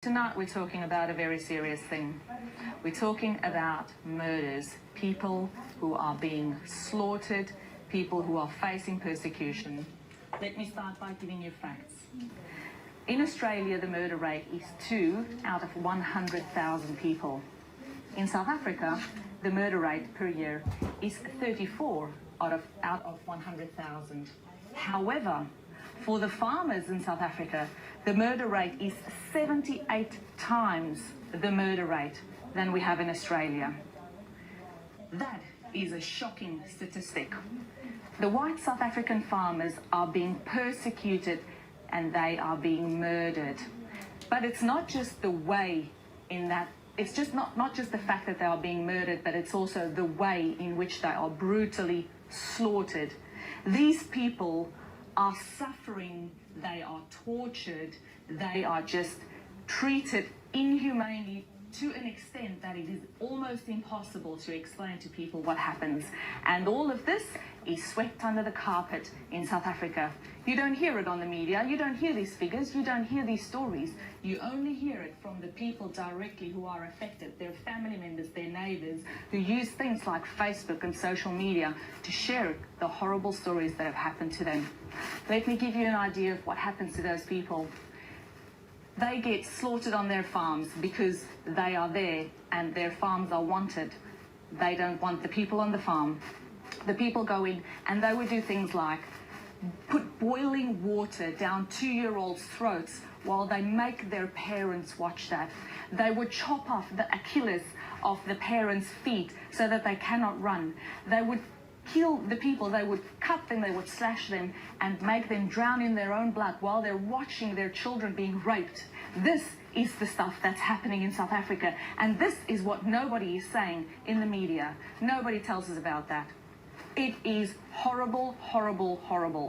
Tonight we're talking about a very serious thing. We're talking about murders, people who are being slaughtered, people who are facing persecution. Let me start by giving you facts. In Australia, the murder rate is 2 out of 100,000 people. In South Africa, the murder rate per year is 34 out of 100,000. However, for the farmers in South Africa, the murder rate is 78 times the murder rate than we have in Australia. That is a shocking statistic. The white South African farmers are being persecuted and they are being murdered. But it's not just the way in that, it's just not just the fact that they are being murdered, but it's also the way in which they are brutally slaughtered. These people are suffering, they are tortured, they are just treated inhumanely to an extent that it is almost impossible to explain to people what happens. And all of this is swept under the carpet in South Africa. You don't hear it on the media, you don't hear these figures, you don't hear these stories. You only hear it from the people directly who are affected, their family members, their neighbors, who use things like Facebook and social media to share the horrible stories that have happened to them. Let me give you an idea of what happens to those people. They get slaughtered on their farms because they are there and their farms are wanted. They don't want the people on the farm. The people go in and they would do things like put boiling water down 2-year-olds' throats while they make their parents watch that. They would chop off the Achilles of the parents' feet so that they cannot run. They would kill the people, they would cut them, they would slash them and make them drown in their own blood while they're watching their children being raped. This is the stuff that's happening in South Africa, and this is what nobody is saying in the media. Nobody tells us about that. It is horrible, horrible, horrible.